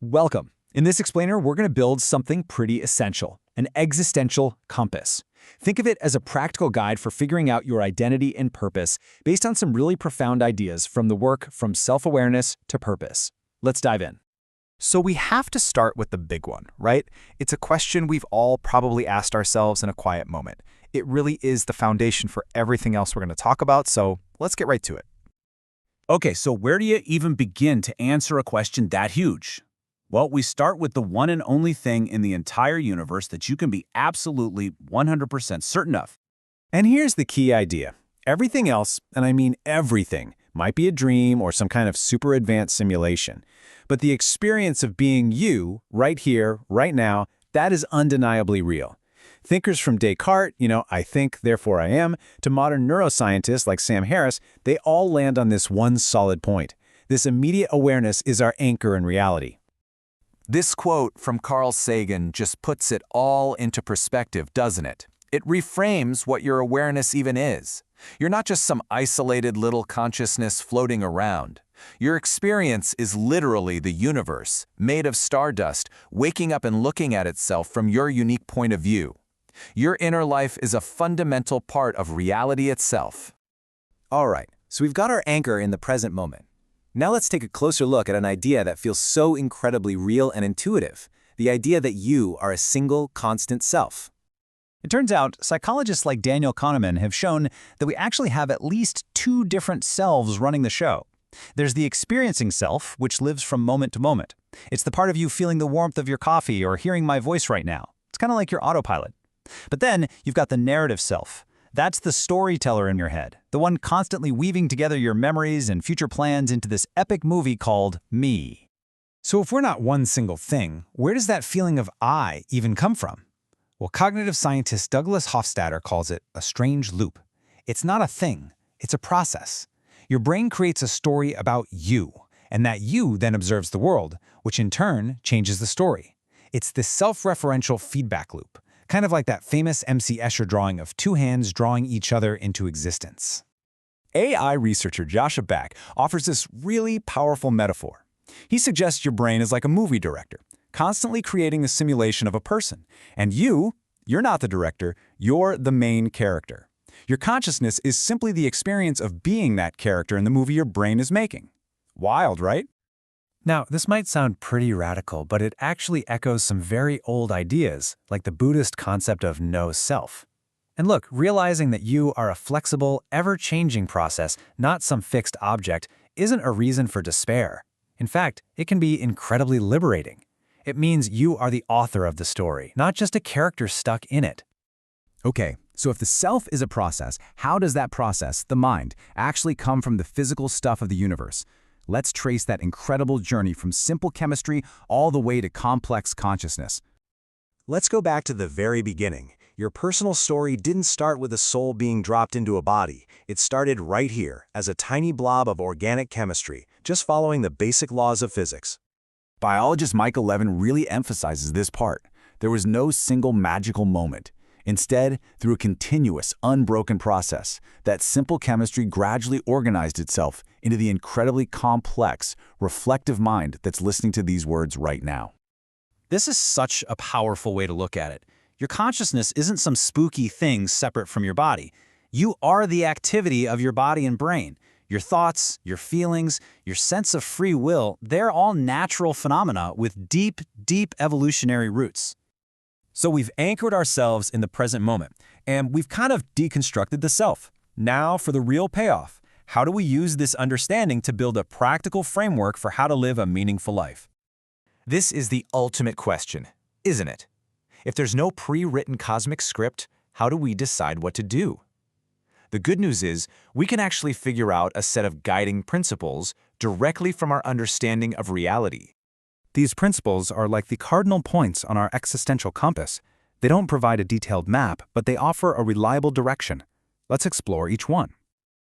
Welcome. In this explainer, we're going to build something pretty essential, an existential compass. Think of it as a practical guide for figuring out your identity and purpose based on some really profound ideas from the work from self-awareness to purpose. Let's dive in. So we have to start with the big one, right? It's a question we've all probably asked ourselves in a quiet moment. It really is the foundation for everything else we're going to talk about, so let's get right to it. Okay, so where do you even begin to answer a question that huge? Well, we start with the one and only thing in the entire universe that you can be absolutely 100% certain of. And here's the key idea. Everything else, and I mean everything, might be a dream or some kind of super advanced simulation. But the experience of being you, right here, right now, that is undeniably real. Thinkers from Descartes, I think, therefore I am, to modern neuroscientists like Sam Harris, they all land on this one solid point. This immediate awareness is our anchor in reality. This quote from Carl Sagan just puts it all into perspective, doesn't it? It reframes what your awareness even is. You're not just some isolated little consciousness floating around. Your experience is literally the universe, made of stardust, waking up and looking at itself from your unique point of view. Your inner life is a fundamental part of reality itself. All right, so we've got our anchor in the present moment. Now let's take a closer look at an idea that feels so incredibly real and intuitive, the idea that you are a single, constant self. It turns out, psychologists like Daniel Kahneman have shown that we actually have at least two different selves running the show. There's the experiencing self, which lives from moment to moment. It's the part of you feeling the warmth of your coffee or hearing my voice right now. It's kind of like your autopilot. But then you've got the narrative self. That's the storyteller in your head, the one constantly weaving together your memories and future plans into this epic movie called Me. So if we're not one single thing, where does that feeling of I even come from? Well, cognitive scientist Douglas Hofstadter calls it a strange loop. It's not a thing, it's a process. Your brain creates a story about you, and that you then observes the world, which in turn changes the story. It's this self-referential feedback loop. Kind of like that famous M.C. Escher drawing of two hands drawing each other into existence. AI researcher Joshua Beck offers this really powerful metaphor. He suggests your brain is like a movie director, constantly creating a simulation of a person. And you're not the director, you're the main character. Your consciousness is simply the experience of being that character in the movie your brain is making. Wild, right? Now, this might sound pretty radical, but it actually echoes some very old ideas, like the Buddhist concept of no self. And look, realizing that you are a flexible, ever-changing process, not some fixed object, isn't a reason for despair. In fact, it can be incredibly liberating. It means you are the author of the story, not just a character stuck in it. Okay, so if the self is a process, how does that process, the mind, actually come from the physical stuff of the universe? Let's trace that incredible journey from simple chemistry all the way to complex consciousness. Let's go back to the very beginning. Your personal story didn't start with a soul being dropped into a body. It started right here, as a tiny blob of organic chemistry, just following the basic laws of physics. Biologist Michael Levin really emphasizes this part. There was no single magical moment. Instead, through a continuous, unbroken process, that simple chemistry gradually organized itself into the incredibly complex, reflective mind that's listening to these words right now. This is such a powerful way to look at it. Your consciousness isn't some spooky thing separate from your body. You are the activity of your body and brain. Your thoughts, your feelings, your sense of free will, they're all natural phenomena with deep, deep evolutionary roots. So we've anchored ourselves in the present moment, and we've kind of deconstructed the self. Now for the real payoff. How do we use this understanding to build a practical framework for how to live a meaningful life? This is the ultimate question, isn't it? If there's no pre-written cosmic script, how do we decide what to do? The good news is, we can actually figure out a set of guiding principles directly from our understanding of reality. These principles are like the cardinal points on our existential compass. They don't provide a detailed map, but they offer a reliable direction. Let's explore each one.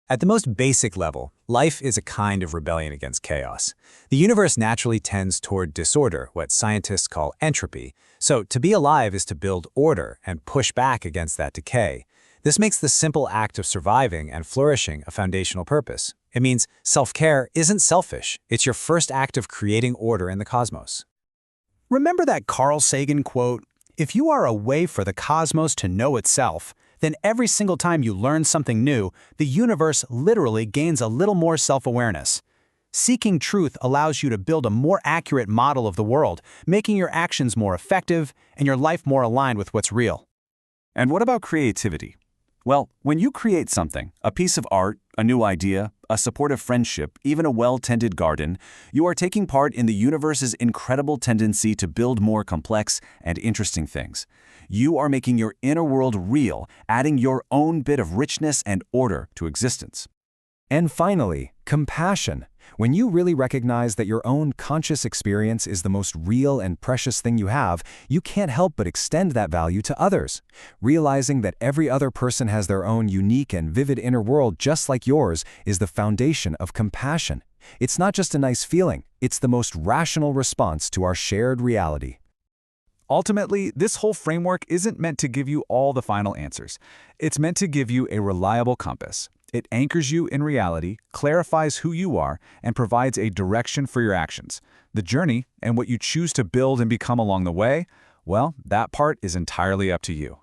At the most basic level, life is a kind of rebellion against chaos. The universe naturally tends toward disorder, what scientists call entropy. So to be alive is to build order and push back against that decay. This makes the simple act of surviving and flourishing a foundational purpose. It means self-care isn't selfish. It's your first act of creating order in the cosmos. Remember that Carl Sagan quote, "If you are a way for the cosmos to know itself, then every single time you learn something new, the universe literally gains a little more self-awareness." Seeking truth allows you to build a more accurate model of the world, making your actions more effective and your life more aligned with what's real. And what about creativity? Well, when you create something, a piece of art, a new idea, a supportive friendship, even a well-tended garden, you are taking part in the universe's incredible tendency to build more complex and interesting things. You are making your inner world real, adding your own bit of richness and order to existence. And finally, compassion. When you really recognize that your own conscious experience is the most real and precious thing you have, you can't help but extend that value to others. Realizing that every other person has their own unique and vivid inner world just like yours is the foundation of compassion. It's not just a nice feeling, it's the most rational response to our shared reality. Ultimately, this whole framework isn't meant to give you all the final answers. It's meant to give you a reliable compass. It anchors you in reality, clarifies who you are, and provides a direction for your actions. The journey, and what you choose to build and become along the way, well, that part is entirely up to you.